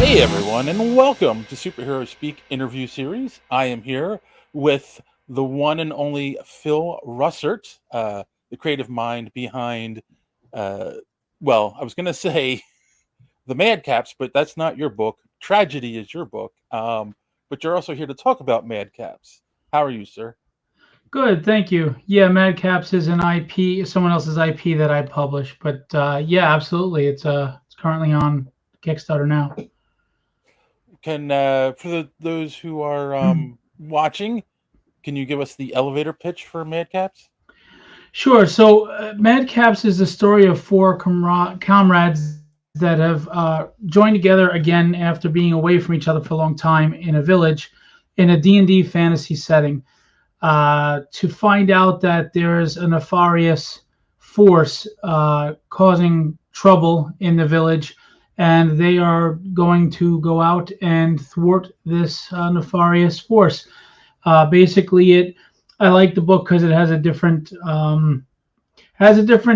Hey everyone, and welcome to Superhero Speak interview series. I am here with the one and only Phil Russert, the creative mind behind, uh, well, I was going to say the Madcaps, but that's not your book. Tragedy is your book, but you're also here to talk about Madcaps. How are you, sir? Good, thank you. Yeah, Madcaps is an IP, someone else's IP that I publish, but yeah, absolutely. It's currently on Kickstarter now. Can for those who are watching, can you give us the elevator pitch for Madcaps? Sure. So, Madcaps is the story of four comrades that have joined together again after being away from each other for a long time in a village in a D&D fantasy setting, to find out that there's a nefarious force causing trouble in the village, and they are going to go out and thwart this nefarious force. Basically, it I like the book because it has a different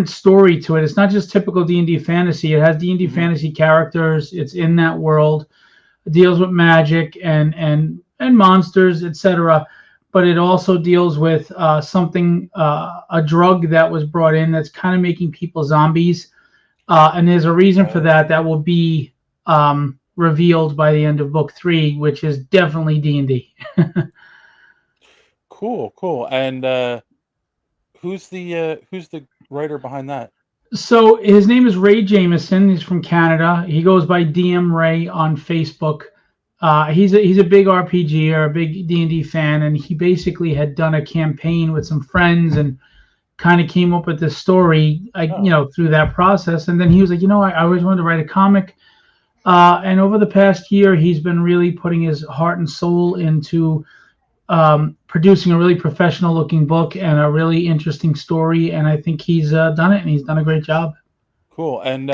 story to it. It's not just typical D&D fantasy. It has D&D Mm-hmm. fantasy characters. It's in that world. It deals with magic and monsters, etc. But it also deals with a drug that was brought in that's kind of making people zombies. And there's a reason for Okay. that will be revealed by the end of book 3, which is definitely D&D. Cool, cool. And who's the writer behind that? So his name is Ray Jameson. He's from Canada. He goes by DM Ray on Facebook. He's a big RPG or a big D&D fan, and he basically had done a campaign with some friends and kind of came up with this story, Oh, through that process. And then he was like, I always wanted to write a comic. And over the past year, he's been really putting his heart and soul into producing a really professional looking book and a really interesting story. And I think he's done it, and he's done a great job. cool. And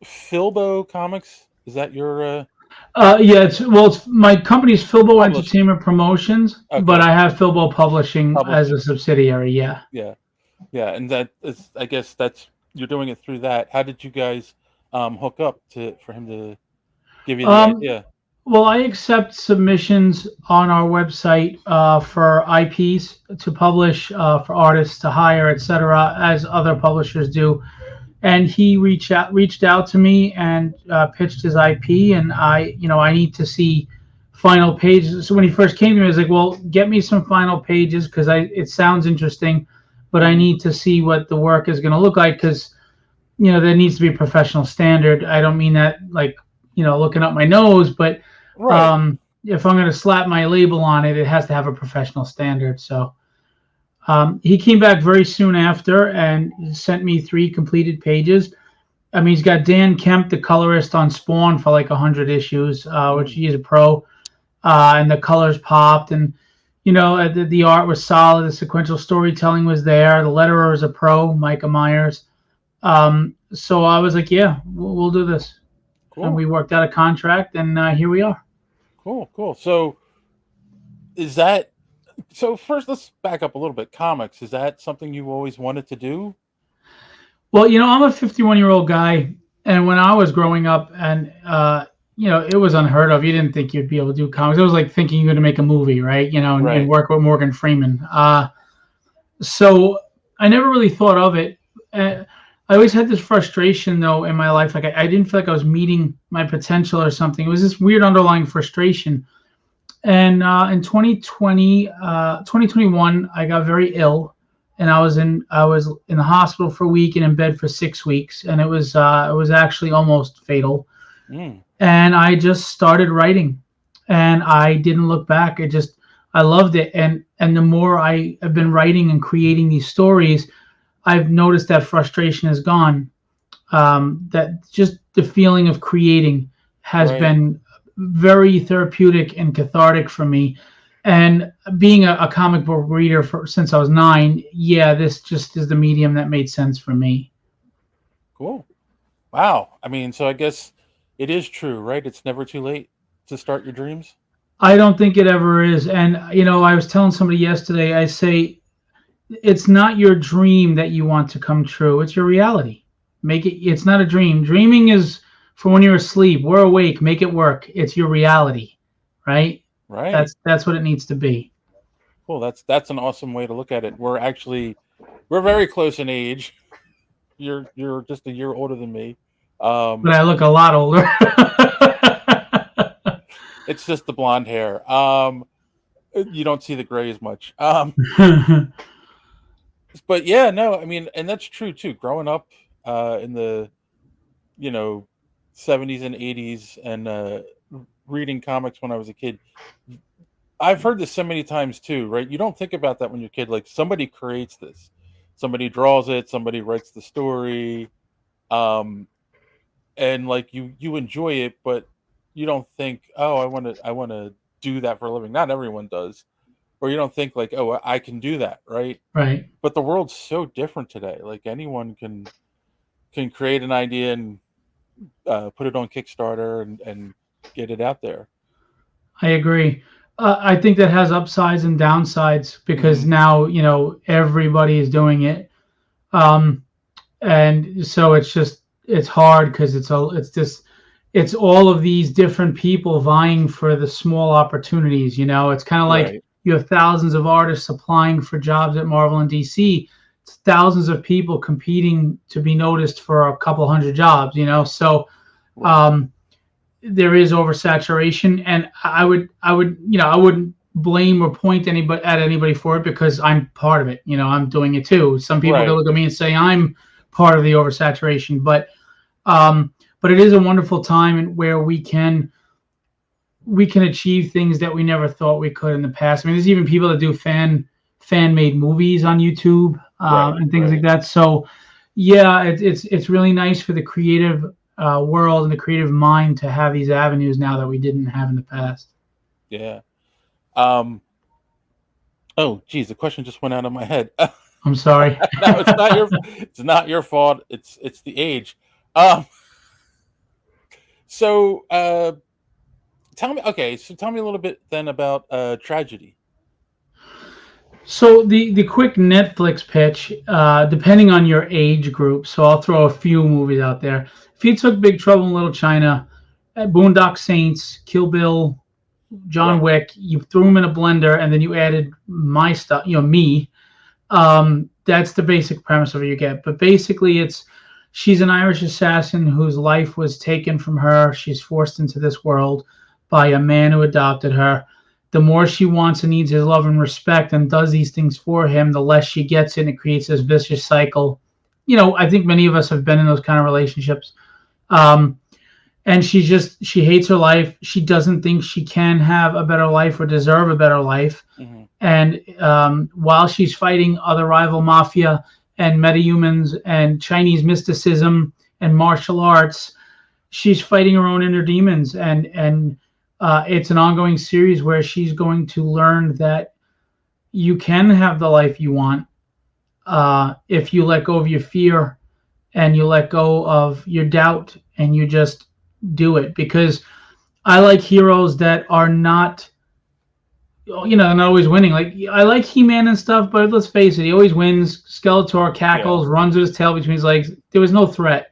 Filbo Comics, is that your Yeah, it's my company's Philbo published? Entertainment Promotions, but Okay, I have Philbo Publishing as publishing. a subsidiary. Yeah. Yeah, yeah. And that is, I guess that's you're doing it through that. How did you guys hook up to for him to give you the Um, idea? well, I accept submissions on our website for IPs to publish, for artists to hire, etc., as other publishers do. And he reached out to me and pitched his IP, and I need to see final pages. So when he first came to me, I was like, well, get me some final pages because I it sounds interesting, but I Hmm. need to see what the work is going to look like because there needs to be a professional standard. I don't mean that like looking up my nose, but Right. if I'm going to slap my label on it, it has to have a professional standard. So he came back very soon after and sent me 3 completed pages. I mean, he's got Dan Kemp, the colorist on Spawn, for like 100 issues, which Mm. he's a pro, and the colors popped, and the art was solid. The sequential storytelling was there. The letterer is a pro, Micah Myers. So I was like, yeah, we'll do this, and Cool, we worked out a contract, and here we are. cool, cool. So is that so? First, let's back up a little bit. Comics, is that something you always wanted to do? Well, I'm a 51-year-old guy, and when I was growing up, and it was unheard of. You didn't think you'd be able to do comics. It was like thinking you're going to make a movie, right? And Right. work with Morgan Freeman. So I never really thought of it. I always had this frustration though in my life. Like I didn't feel like I was meeting my potential or something. It was this weird underlying frustration. And in 2021, I got very ill, and I was in the hospital for a week and in bed for 6 weeks, and it was actually almost fatal. Mm. And I just started writing, and I didn't look back. I loved it, and the more I have been writing and creating these stories, I've noticed that frustration is gone. That just the feeling of creating has Right. been very therapeutic and cathartic for me. And being a comic book reader since I was 9, yeah, this just is the medium that made sense for me. Cool. Wow. I mean, so I guess it is true, right? It's never too late to start your dreams. I don't think it ever is. And, I was telling somebody yesterday, I say, it's not your dream that you want to come true, it's your reality. It's not a dream. Dreaming is for when you're asleep. We're awake. Make it work. It's your reality, right? Right. That's what it needs to be. Cool. That's an awesome way to look at it. We're very close in age. You're just a year older than me. But Um, I look a lot older. it's just the blonde hair. You don't see the gray as much. But yeah, no, I mean, and that's true too. Growing up in the you know 70s and 80s and reading comics when I was a kid, I've heard this so many times too, right? You don't think about that when you're a kid. Like somebody creates this, somebody draws it, somebody writes the story, um, and like you enjoy it, but you don't think, oh, I want to do that for a living. Not everyone does, or you don't think like, oh, I can do that, right? Right. But the world's so different today. Like anyone can create an idea and put it on Kickstarter and get it out there. I agree. I think that has upsides and downsides because Hmm. now everybody is doing it, um, and so it's hard because it's all of these different people vying for the small opportunities. It's kind of like Right. you have thousands of artists applying for jobs at Marvel and DC. It's thousands of people competing to be noticed for a couple hundred jobs. So. Right. Um, there is oversaturation, and I wouldn't blame or point anybody at anybody for it because I'm part of it. I'm doing it too. Some people can Right. look at me and say I'm part of the oversaturation, but it is a wonderful time where we can achieve things that we never thought we could in the past. I mean, there's even people that do fan made movies on YouTube, Right. and things like Right. that. So, yeah, it's really nice for the creative world and the creative mind to have these avenues now that we didn't have in the past. Yeah. Um, oh, geez, the question just went out of my head. I'm sorry. No, it's not your fault. It's the age. Um, so tell me. Okay, so tell me a little bit then about tragedy. So the quick Netflix pitch, depending on your age group, so I'll throw a few movies out there. If you took Big Trouble in Little China, Boondock Saints, Kill Bill, John Right. Wick, you threw them in a blender, and then you added my stuff, me. That's the basic premise of what you get. But basically, she's an Irish assassin whose life was taken from her. She's forced into this world by a man who adopted her. The more she wants and needs his love and respect and does these things for him, the less she gets it, and it creates this vicious cycle. I think many of us have been in those kind of relationships. Um, and she hates her life. She doesn't think she can have a better life or deserve a better life. Hmm. And while she's fighting other rival mafia and metahumans and Chinese mysticism and martial arts, she's fighting her own inner demons. And it's an ongoing series where she's going to learn that you can have the life you want if you let go of your fear and you let go of your doubt and you just do it. Because I like heroes that are not not always winning. Like I like He-Man and stuff, but let's face it, he always wins. Skeletor Yeah. cackles, runs with his tail between his legs. There was no threat.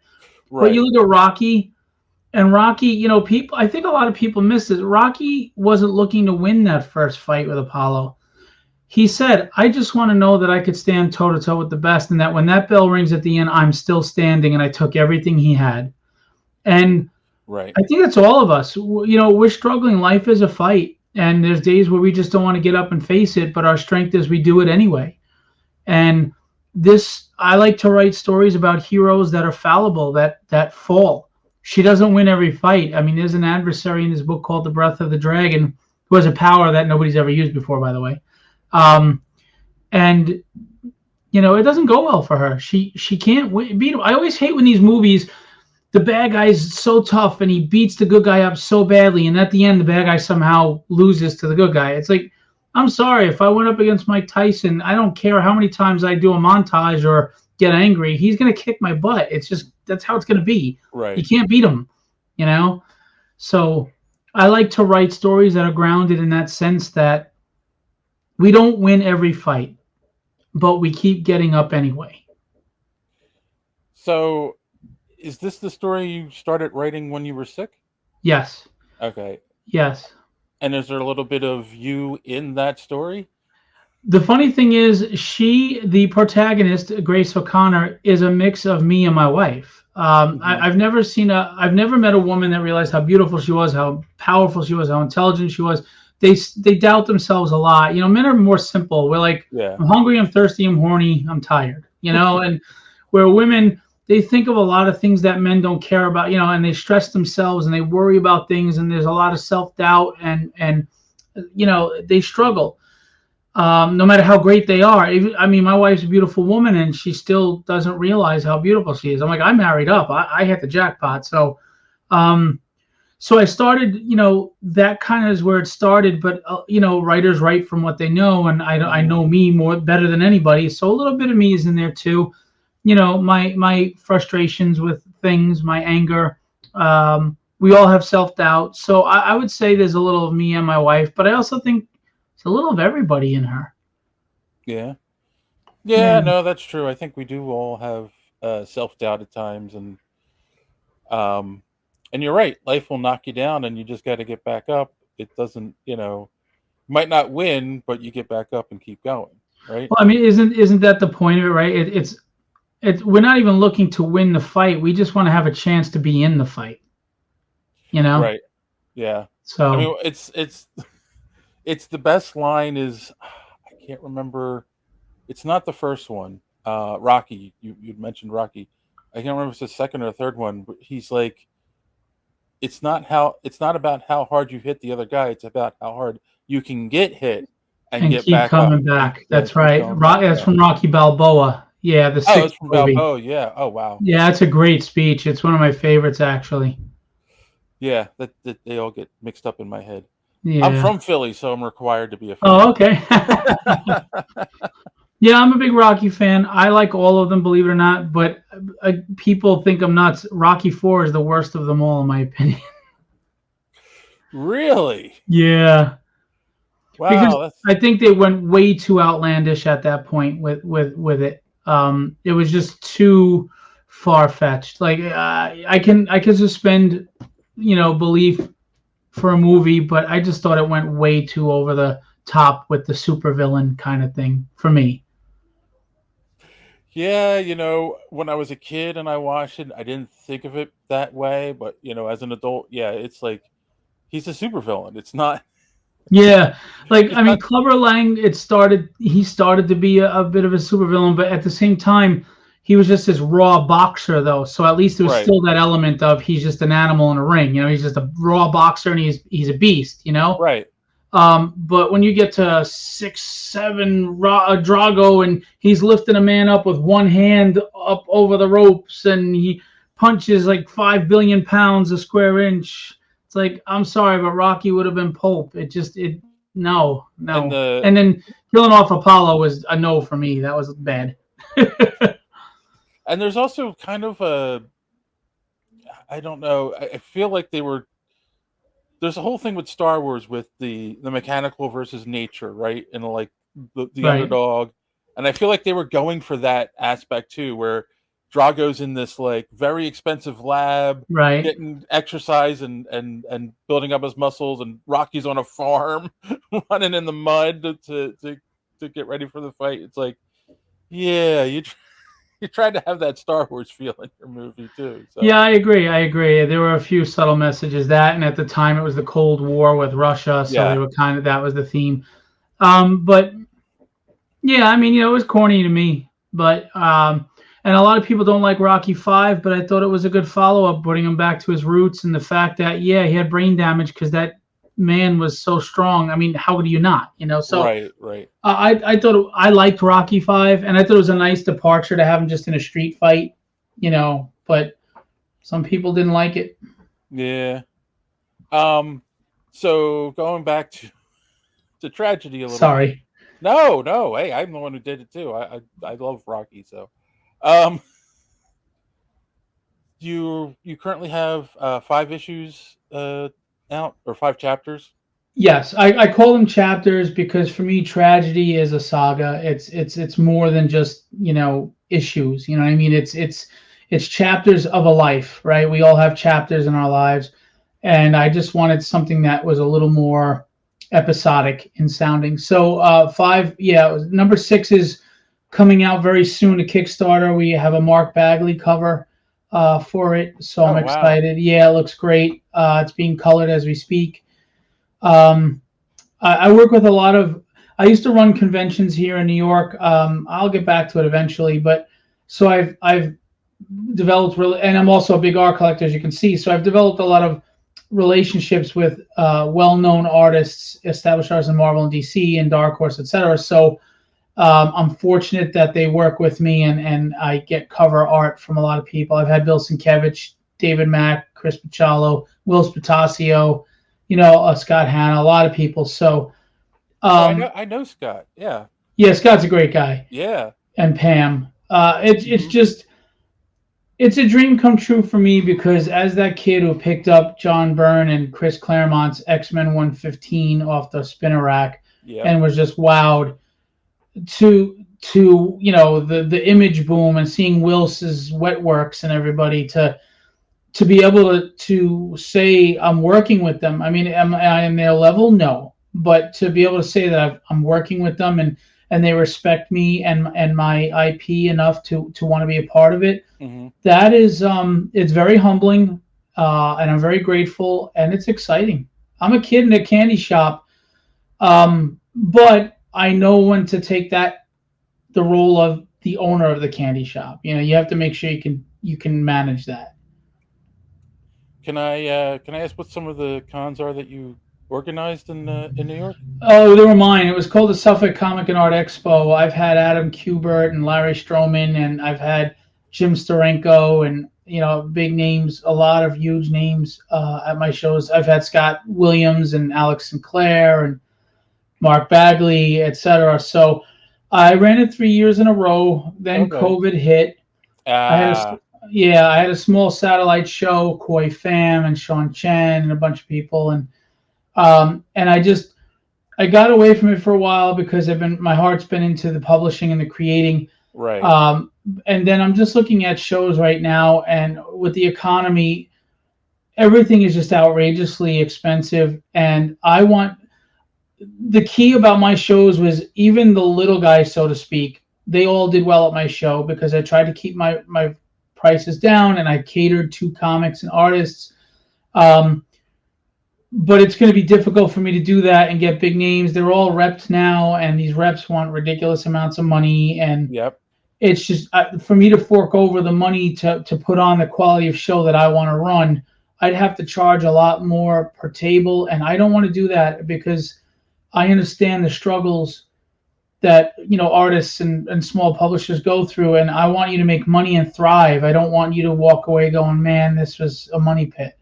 But you Right. look at Rocky, and Rocky, people. I think a lot of people miss this. Rocky wasn't looking to win that first fight with Apollo. He said, "I just want to know that I could stand toe to toe with the best, and that when that bell rings at the end, I'm still standing, and I took everything he had." And Right. I think that's all of us. We're struggling. Life is a fight, and there's days where we just don't want to get up and face it, but our strength is we do it anyway. And I like to write stories about heroes that are fallible, that fall. She doesn't win every fight. I mean, there's an adversary in this book called the Breath of the Dragon who has a power that nobody's ever used before, by the way. Um, and it doesn't go well for her. She can't beat him. I always hate when these movies the bad guy's so tough and he beats the good guy up so badly, and at the end the bad guy somehow loses to the good guy. It's like, I'm sorry, if I went up against Mike Tyson, I don't care how many times I do a montage or get angry, he's gonna kick my butt. It's just that's how it's gonna be. You Right. can't beat him, you know. So I like to write stories that are grounded in that sense that we don't win every fight, but we keep getting up anyway. So Is this the story you started writing when you were sick? Yes, Okay. yes. And is there a little bit of you in that story? The funny thing is, the protagonist, Grace O'Connor, is a mix of me and my wife. Hmm. I've never met a woman that realized how beautiful she was, how powerful she was, how intelligent she was. They doubt themselves a lot. Men are more simple. We're like, Yeah. I'm hungry, I'm thirsty, I'm horny, I'm tired. And where women, they think of a lot of things that men don't care about. And they stress themselves and they worry about things, and there's a lot of self doubt, and they struggle, no matter how great they are. I mean, my wife's a beautiful woman, and she still doesn't realize how beautiful she is. I'm like, I married up. I hit the jackpot. Um, so I started. That kind of is where it started. But writers write from what they know, and I Hmm. know me more better than anybody. So a little bit of me is in there too. My frustrations with things, my anger. We all have self doubt. So I would say there's a little of me and my wife, but I also think it's a little of everybody in her. Yeah. Yeah. Yeah, no, that's true. I think we do all have self-doubt at times, um and you're right. Life will knock you down and you just got to get back up. It doesn't, might not win, but you get back up and keep going, right? Well, I mean, isn't that the point of it, right? It's we're not even looking to win the fight. We just want to have a chance to be in the fight, you know? Right. Yeah. I So mean, it's the best line is I can't remember. It's not the first one. Rocky. You'd mentioned Rocky. I can't remember if it's the second or the third one. But he's like, it's not about how hard you hit the other guy. It's about how hard you can get hit and and get keep back up coming and back. yeah, That's keep right. going back. That's Yeah. from Rocky Balboa. Yeah, the Oh, sixth it's from movie. Balboa. Yeah. Oh, wow. Yeah, that's a great speech. It's one of my favorites, actually. Yeah. That they all get mixed up in my head. I'm Yeah. from Philly, so I'm required to be a Oh, fan. okay. Yeah, I'm a big Rocky fan. I like all of them, believe it or not. But people think I'm nuts. Rocky Four is the worst of them all, in my opinion. Really? Yeah, because Wow. That's I think they went way too outlandish at that point with it. It was just too far fetched. Like I can suspend, belief for a movie, but I just thought it went way too over the top with the supervillain kind of thing for me. Yeah, when I was a kid and I watched it, I didn't think of it that way, but as an adult, yeah, it's like he's a supervillain. It's not Yeah, like it's I mean, not Clubber Lang. He started to be a bit of a supervillain, but at the same time, he was just this raw boxer, though. So at least there was right. still that element of he's just an animal in a ring. He's just a raw boxer, and he's a beast. Right. But when you get to 6'7" Drago, and he's lifting a man up with one hand up over the ropes, and he punches like 5 billion pounds a square inch. It's like, I'm sorry, but Rocky would have been Pope. It no, And no. And then killing off Apollo was a no for me. That was bad. there's also kind of a I don't know. I feel like there's a whole thing with Star Wars with the mechanical versus nature, right? And like the Right, underdog, and I feel like they were going for that aspect too, where Drago's in this like very expensive lab, right. getting exercise and building up his muscles, and Rocky's on a farm, running in the mud to get ready for the fight. It's like, yeah, you tried to have that Star Wars feel in your movie too. Yeah, So I agree. I agree. There were a few subtle messages that, and at the time it was the Cold War with Russia, so they yeah, were that was the theme. But yeah, I mean, it was corny to me, but and a lot of people don't like Rocky Five, but I thought it was a good follow up, putting him back to his roots and the fact that yeah, he had brain damage because that man was so strong. I mean, how do you not? So right, right. I thought I liked Rocky Five, and I thought it was a nice departure to have him just in a street fight, But some people didn't like it. Yeah. Um, so going back to tragedy a little bit. Sorry. No, no, hey, I'm the one who did it too. I love Rocky, so um, you currently have 5 issues out or 5 chapters. Yes, I call them chapters because for me, tragedy is a saga. It's more than just issues. You know what I mean? it's chapters of a life, right? We all have chapters in our lives, and I just wanted something that was a little more episodic in sounding. So five, yeah, number six is coming out very soon. A Kickstarter. We have a Mark Bagley cover for it, so I'm Oh wow. excited. Yeah, it looks great. It's being colored as we speak. Um, I work with a lot of. I used to run conventions here in New York. I'll get back to it eventually, but so I've developed really, and I'm also a big art collector, as you can see. So I've developed a lot of relationships with well-known artists, established artists in Marvel and DC and Dark Horse, etc. So I'm fortunate that they work with me, and I get cover art from a lot of people. I've had Bill Sienkiewicz, David Mack, Chris Picciolo, Will Spatasio, Scott Hanna, a lot of people. So Oh, um, I know Scott. Yeah. yeah, Scott's a great guy, Yeah. and Pam. It's Hmm. just it's a dream come true for me because as that kid who picked up John Byrne and Chris Claremont's X-Men 115 off the spinner rack Yep. and was just wowed to the image boom and seeing Wils's Wetworks and everybody to be able to say I'm working with them. I mean, am I in their level? No, but to be able to say that I'm working with them and they respect me and my IP enough to want to be a part of it. Hmm. That is it's very humbling, and I'm very grateful, and it's exciting. I'm a kid in a candy shop, but I know when to take the role of the owner of the candy shop. You have to make sure you can manage that. Can I ask what some of the cons are that you organized in New York? Oh, they were mine. It was called the Suffolk Comic and Art Expo. I've had Adam Kubert and Larry Stroman, and I've had Jim Steranko, and big names, a lot of huge names at my shows. I've had Scott Williams and Alex Sinclair and Mark Bagley, etc. So I ran it 3 years in a row. Then Okay. COVID hit. I had a Ah. yeah, I had a small satellite show, Koi Pham and Sean Chen and a bunch of people, and I got away from it for a while because my heart's been into the publishing and the creating. Right. Um, and then I'm just looking at shows right now, and with the economy, everything is just outrageously expensive. And I want the key about my shows was even the little guys, so to speak, they all did well at my show because I tried to keep my prices down and I catered to comics and artists. Um, but it's going to be difficult for me to do that and get big names. They're all reps now, and these reps want ridiculous amounts of money, and Yep. it's just for me to fork over the money to put on the quality of show that I want to run. I'd have to charge a lot more per table, and I don't want to do that because I understand the struggles that artists and small publishers go through, and I want you to make money and thrive. I don't want you to walk away going, man, this was a money pit.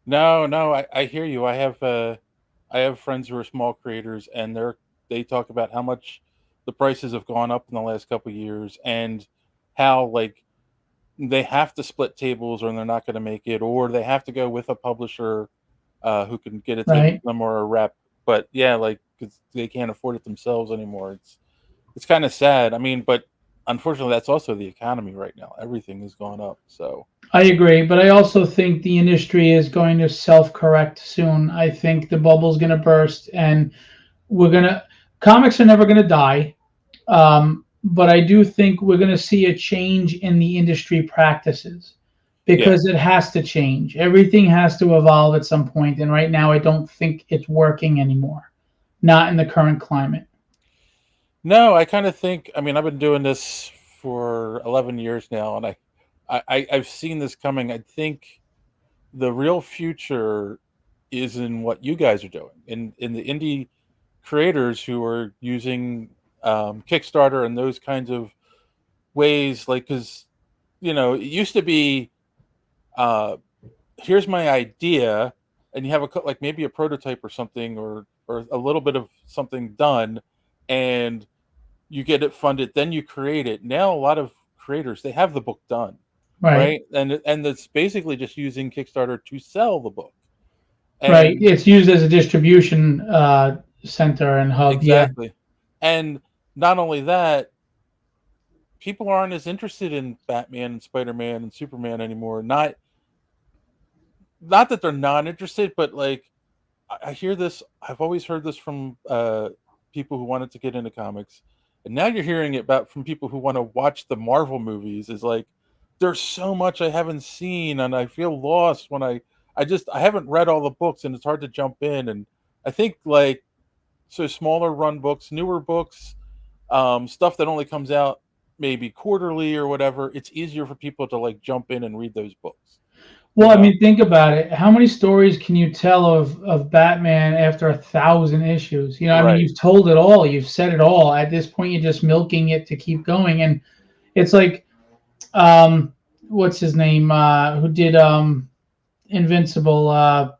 No, no, I hear you. I have friends who are small creators, and they talk about how much the prices have gone up in the last couple of years, and how like they have to split tables or they're not going to make it, or they have to go with a publisher who can get a table Right. for them or a rep. But yeah, like 'cause they can't afford it themselves anymore. It's kind of sad. I mean, but unfortunately, that's also the economy right now. Everything has gone up. So I agree, but I also think the industry is going to self-correct soon. I think the bubble's going to burst, and we're going to comics are never going to die. But I do think we're going to see a change in the industry practices yeah. because it has to change. Everything has to evolve at some point, and right now I don't think it's working anymore. Not in the current climate. No, I kind of think. I mean, I've been doing this for 11 years now, and I've seen this coming. I think the real future is in what you guys are doing, in the indie creators who are using Kickstarter and those kinds of ways. Like, because it used to be, uh, here's my idea, and you have like maybe a prototype or something, or a little bit of something done, and you get it funded, then you create it. Now a lot of creators, they have the book done, Right. right? And it's basically just using Kickstarter to sell the book. Right. And It's used as a distribution center and hub. Yeah. exactly. And not only that, people aren't as interested in Batman and Spider-Man and Superman anymore. Not that they're not interested, but like I hear this. I've always heard this from people who wanted to get into comics, and now you're hearing it about from people who want to watch the Marvel movies. Is like there's so much I haven't seen, and I feel lost when I haven't read all the books, and it's hard to jump in. And I think like so smaller run books, newer books, stuff that only comes out maybe quarterly or whatever. It's easier for people to like jump in and read those books. You Well, I know, mean, think about it. How many stories can you tell of Batman after 1,000 issues? You know, I mean, right? you've told it all. You've said it all. At this point, you're just milking it to keep going. And it's like, what's his name? Who did Invincible?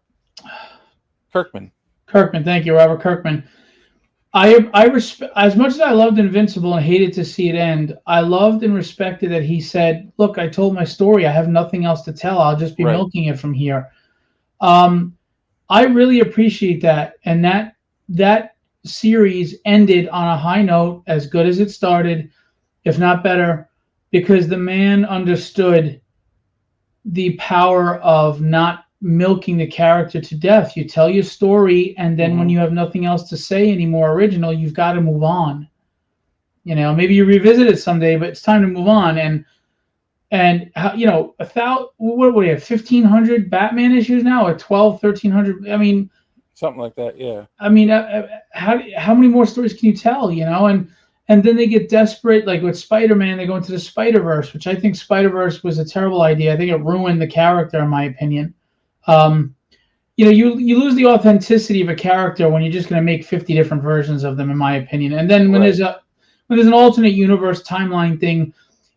Kirkman, Kirkman. Thank you, Robert Kirkman. I respect, as much as I loved Invincible and hated to see it end. I loved and respected that he said, "Look, I told my story. I have nothing else to tell. I'll just be right? milking it from here." Um, I really appreciate that, and that series ended on a high note, as good as it started, if not better, because the man understood the power of not milking the character to death. You tell your story, and then when Hmm. you have nothing else to say anymore original, you've got to move on. You know, maybe you revisit it someday, but it's time to move on. And you know, what do we have, 1,500 Batman issues now, or 12, 1,300? I mean, Something like that. Yeah. how many more stories can you tell? You know, and then they get desperate, like with Spider-Man, they go into the Spider-Verse, which I think Spider-Verse was a terrible idea. I think it ruined the character, in my opinion. Um, you know, you lose the authenticity of a character when you're just going to make 50 different versions of them, in my opinion. And then Right. when there's an alternate universe timeline thing,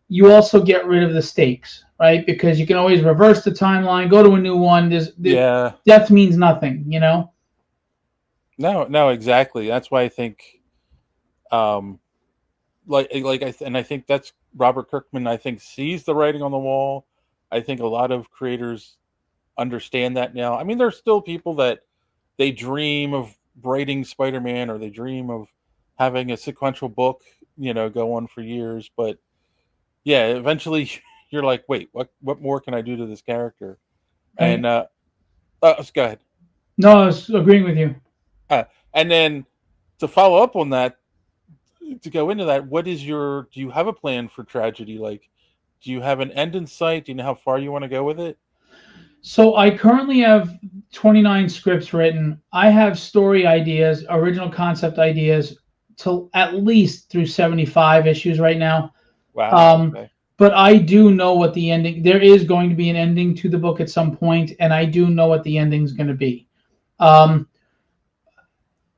you also get rid of the stakes, right? Because you can always reverse the timeline, go to a new one. Yeah. Death means nothing, you know. No, no, exactly. That's why I think, um, and I think that's Robert Kirkman. I think sees the writing on the wall. I think a lot of creators understand that now. I mean, there's still people that they dream of writing Spider-Man or they dream of having a sequential book, go on for years. But yeah, eventually you're like, wait, what more can I do to this character? Right? And let's go ahead. No, I was agreeing with you. Uh, and then to follow up on that, to go into that, do you have a plan for tragedy? Like, do you have an end in sight? Do you know how far you want to go with it? So I currently have 29 scripts written. I have story ideas, original concept ideas, to at least through 75 issues right now. Wow. Um, Okay. but I do know what the ending. There is going to be an ending to the book at some point, and I do know what the ending is going to be. Um,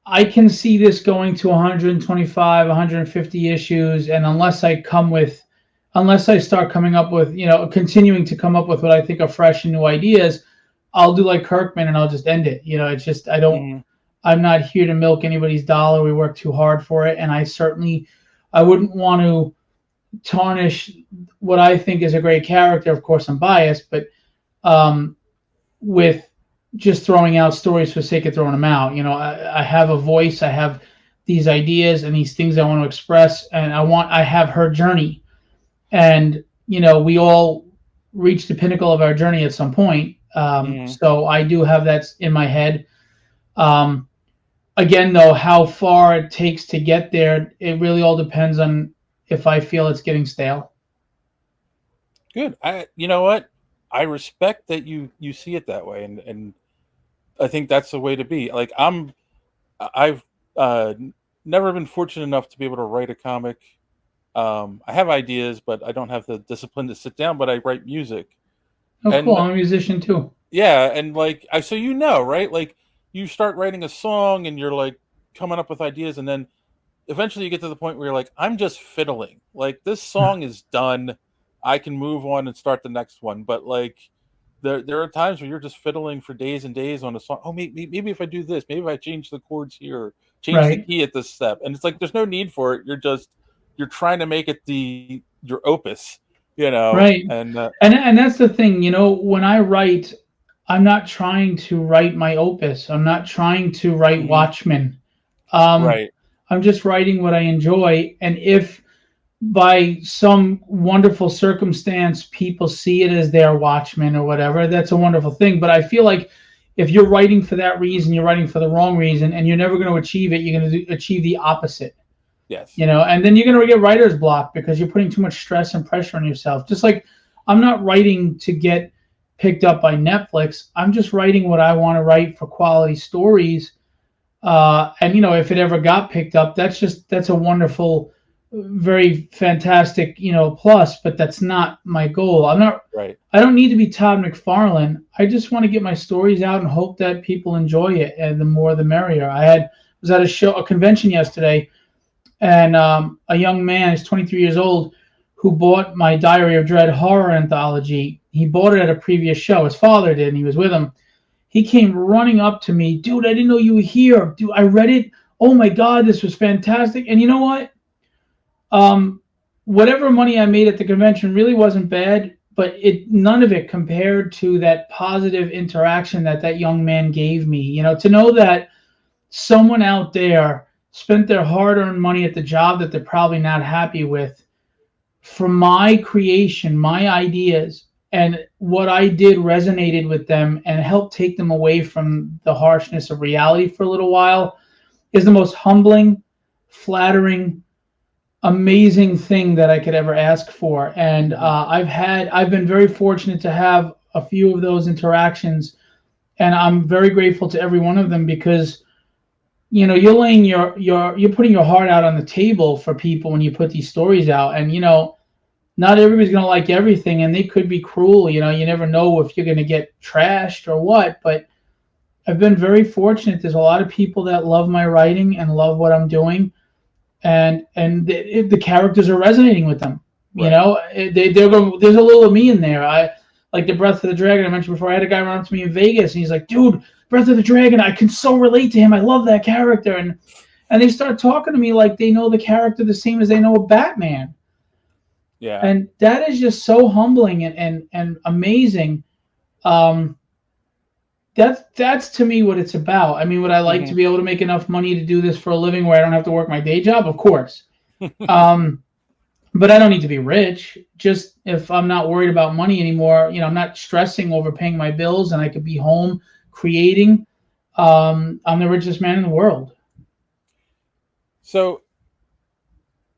I can see this going to 125, 150 issues, and unless I start coming up with, continuing to come up with what I think are fresh and new ideas, I'll do like Kirkman and I'll just end it. You know, it's just Hmm. I'm not here to milk anybody's dollar. We work too hard for it, and I wouldn't want to tarnish what I think is a great character. Of course, I'm biased, but um, with just throwing out stories for the sake of throwing them out. You know, I have a voice, I have these ideas and these things I want to express, and I have her journey, and we all reach the pinnacle of our journey at some point. Hmm. So I do have that in my head. Um, Again, though, how far it takes to get there, it really all depends on if I feel it's getting stale. Good. You know what? I respect that you see it that way, and I think that's the way to be. Like I've never been fortunate enough to be able to write a comic. I have ideas, but I don't have the discipline to sit down. But I write music, Oh, cool! and I'm a musician too. yeah, and like so right? Like you start writing a song, and you're like coming up with ideas, and then eventually you get to the point where you're like, I'm just fiddling. Like this song is done. I can move on and start the next one. But like there are times where you're just fiddling for days and days on a song. Oh, maybe if I do this, maybe if I change the chords here, change the Right. key at this step, and it's like there's no need for it. You're trying to make it the your opus, Right. and And that's the thing, when I write, I'm not trying to write my opus. I'm not trying to write mhm, Watchmen. Um, right, I'm just writing what I enjoy. And if by some wonderful circumstance, people see it as their Watchmen or whatever. That's a wonderful thing. But I feel like if you're writing for that reason, you're writing for the wrong reason, and you're never going to achieve it. You're going to achieve the opposite, Yes. you know. And then you're going to get writer's block because you're putting too much stress and pressure on yourself. Just like I'm not writing to get picked up by Netflix. I'm just writing what I want to write for quality stories. And you know, if it ever got picked up, that's a wonderful, very fantastic, you know, plus. But that's not my goal. I'm not. Right. I don't need to be Todd McFarlane. I just want to get my stories out and hope that people enjoy it, and the more the merrier. Was at a convention yesterday, and a young man, he's 23 years old, who bought my Diary of Dread horror anthology. He bought it at a previous show. His father did, and he was with him. He came running up to me, dude, I didn't know you were here. Dude, I read it. Oh my God, this was fantastic. And you know what? Whatever money I made at the convention really wasn't bad, but none of it compared to that positive interaction that young man gave me. You know, to know that someone out there spent their hard-earned money at the job that they're probably not happy with for my creation, my ideas, and what I did resonated with them and helped take them away from the harshness of reality for a little while is the most humbling, flattering, amazing thing that I could ever ask for. And I've been very fortunate to have a few of those interactions, and I'm very grateful to every one of them because, you know, you're putting your heart out on the table for people when you put these stories out, and you know, not everybody's going to like everything, and they could be cruel. You know, you never know if you're going to get trashed or what. But I've been very fortunate. There's a lot of people that love my writing and love what I'm doing, and the characters are resonating with them. Right. You know, they're going. There's a little of me in there. I like the Breath of the Dragon I mentioned before. I had a guy run up to me in Vegas, and he's like, "Dude, Breath of the Dragon, I can so relate to him. I love that character." And they start talking to me like they know the character the same as they know Batman. Yeah. And that is just so humbling and amazing. That's to me what it's about. I mean, would I like to be able to make enough money to do this for a living where I don't have to work my day job? Of course. But I don't need to be rich. Just if I'm not worried about money anymore, you know, I'm not stressing over paying my bills and I could be home creating, I'm the richest man in the world. So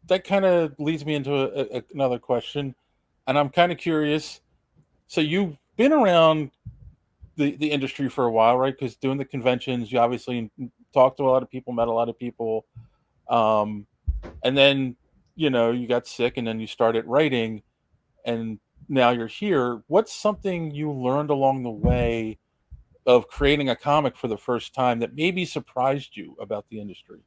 that kind of leads me into another question, and I'm kind of curious. So you've been around the industry for a while, right? Because doing the conventions, you obviously talked to a lot of people, met a lot of people, and then you know you got sick, and then you started writing, and now you're here. What's something you learned along the way of creating a comic for the first time that maybe surprised you about the industry?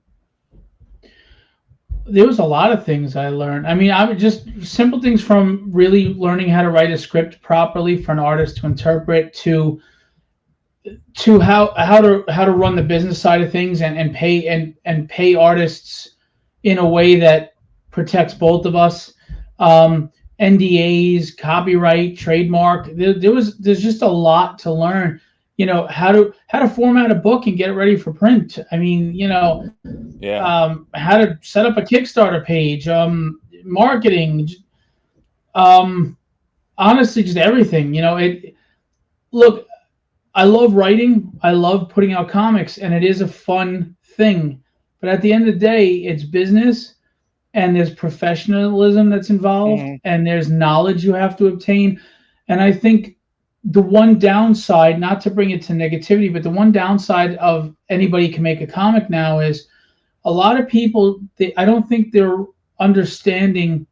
There was a lot of things I learned. I mean, I would just simple things from really learning how to write a script properly for an artist to interpret to how to run the business side of things and pay artists in a way that protects both of us. NDAs, copyright, trademark. There's just a lot to learn. You know, how to format a book and get it ready for print. I mean, you know, how to set up a Kickstarter page, marketing, honestly, just everything. You know, look, I love writing. I love putting out comics, and it is a fun thing. But at the end of the day, it's business, and there's professionalism that's involved, and there's knowledge you have to obtain. And I think the one downside, not to bring it to negativity, but the one downside of anybody can make a comic now is a lot of people, I don't think they're understanding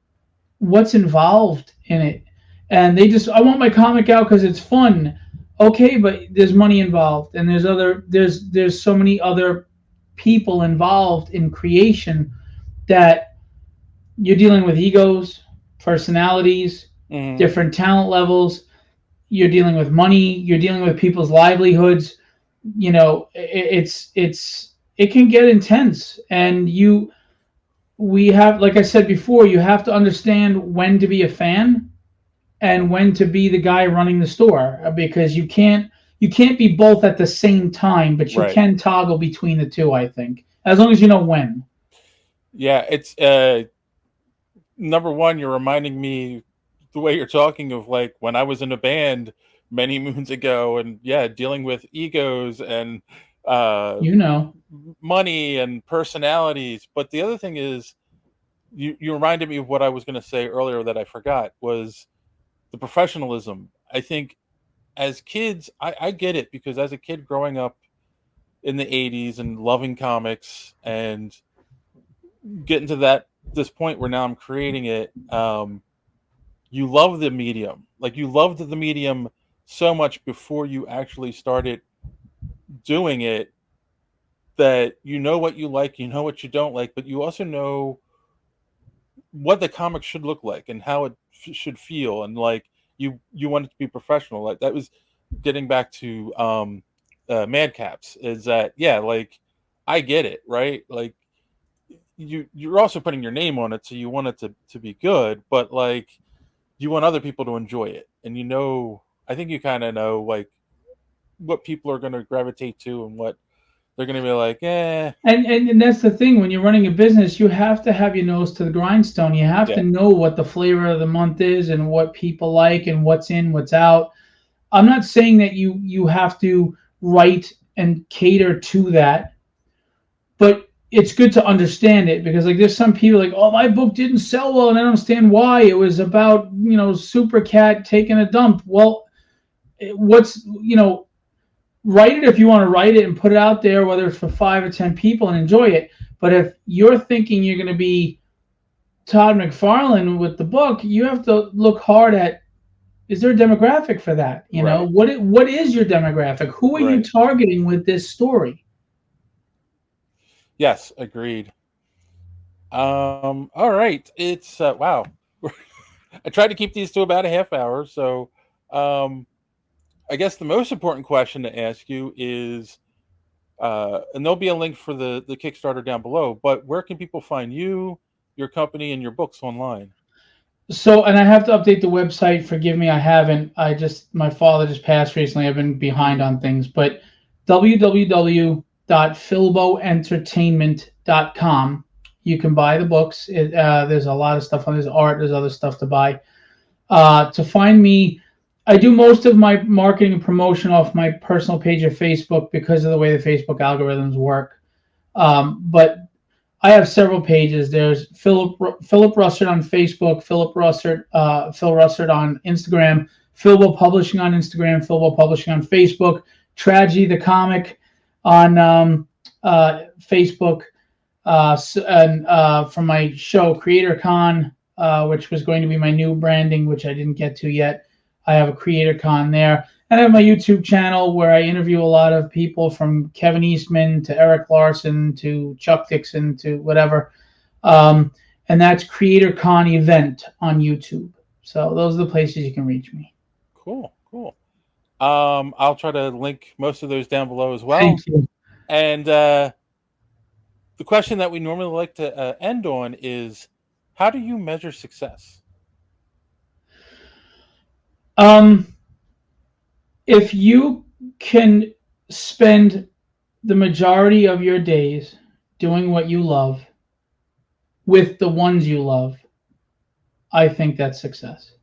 what's involved in it. And I want my comic out because it's fun. Okay, but there's money involved, and there's so many other people involved in creation that you're dealing with egos, personalities, different talent levels. You're dealing with money. You're dealing with people's livelihoods. You know, it can get intense, and we have, like I said before, you have to understand when to be a fan and when to be the guy running the store, because you can't be both at the same time, but you can toggle between the two, I think, as long as you know when. Yeah, it's number one, you're reminding me the way you're talking of like when I was in a band many moons ago, and yeah, dealing with egos and uh, You know. money and personalities. But the other thing is, you reminded me of what I was going to say earlier that I forgot was the professionalism. I think as kids, I get it because as a kid growing up in the 80s and loving comics and getting to this point where now I'm creating it, you love the medium. Like you loved the medium so much before you actually started doing it that you know what you like, you know what you don't like, but you also know what the comic should look like and how it should feel, and like you want it to be professional. Like that was getting back to Madcaps. Is that yeah? Like I get it, right? Like you're also putting your name on it, so you want it to be good, but like you want other people to enjoy it, and you know, I think you kind of know like what people are going to gravitate to and what they're going to be like, eh, And that's the thing, when you're running a business, you have to have your nose to the grindstone. You have yeah, to know what the flavor of the month is and what people like and what's in, what's out. I'm not saying that you have to write and cater to that, but it's good to understand it, because like there's some people like, oh, my book didn't sell well and I don't understand why. It was about, Super Cat taking a dump. Well, what's, write it if you want to write it and put it out there, whether it's for 5 or 10 people, and enjoy it. But if you're thinking you're going to be Todd McFarlane with the book, you have to look hard at, is there a demographic for that? right, What is your demographic? Who are you right, targeting with this story? yes, agreed. All right, it's wow. I tried to keep these to about a half hour, so um, I guess the most important question to ask you is, and there'll be a link for the Kickstarter down below. But where can people find you, your company, and your books online? So, and I have to update the website. Forgive me, I haven't. My father just passed recently. I've been behind Hmm. on things, but www.filboentertainment.com. You can buy the books. There's a lot of stuff on. There's art. There's other stuff to buy. To find me, I do most of my marketing and promotion off my personal page of Facebook because of the way the Facebook algorithms work. But I have several pages. There's Phillip Russert on Facebook, Phil Russert on Instagram, Philbo Publishing on Instagram, Philbo Publishing on Facebook, Tragedy the Comic on Facebook, and from my show CreatorCon, which was going to be my new branding, which I didn't get to yet. I have a CreatorCon there. And I have my YouTube channel where I interview a lot of people, from Kevin Eastman to Eric Larson to Chuck Dixon to whatever. And that's CreatorCon event on YouTube. So those are the places you can reach me. Cool, cool. I'll try to link most of those down below as Thank well. you. And the question that we normally like to end on is, how do you measure success? Um, if you can spend the majority of your days doing what you love with the ones you love, I think that's success.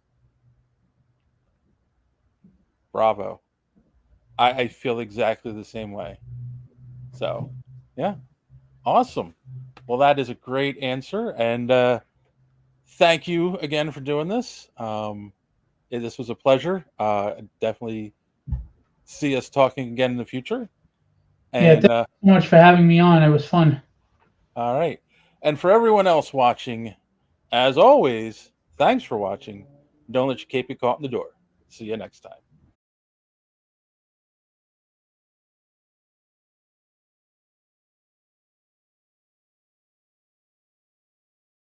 Bravo. I feel exactly the same way. So, yeah, awesome. Well, that is a great answer, and thank you again for doing this. This was a pleasure. Definitely see us talking again in the future. Yeah, thank And you so much for having me on. It was fun. all right. And for everyone else watching, as always, thanks for watching. Don't let your cape get caught in the door. See you next time.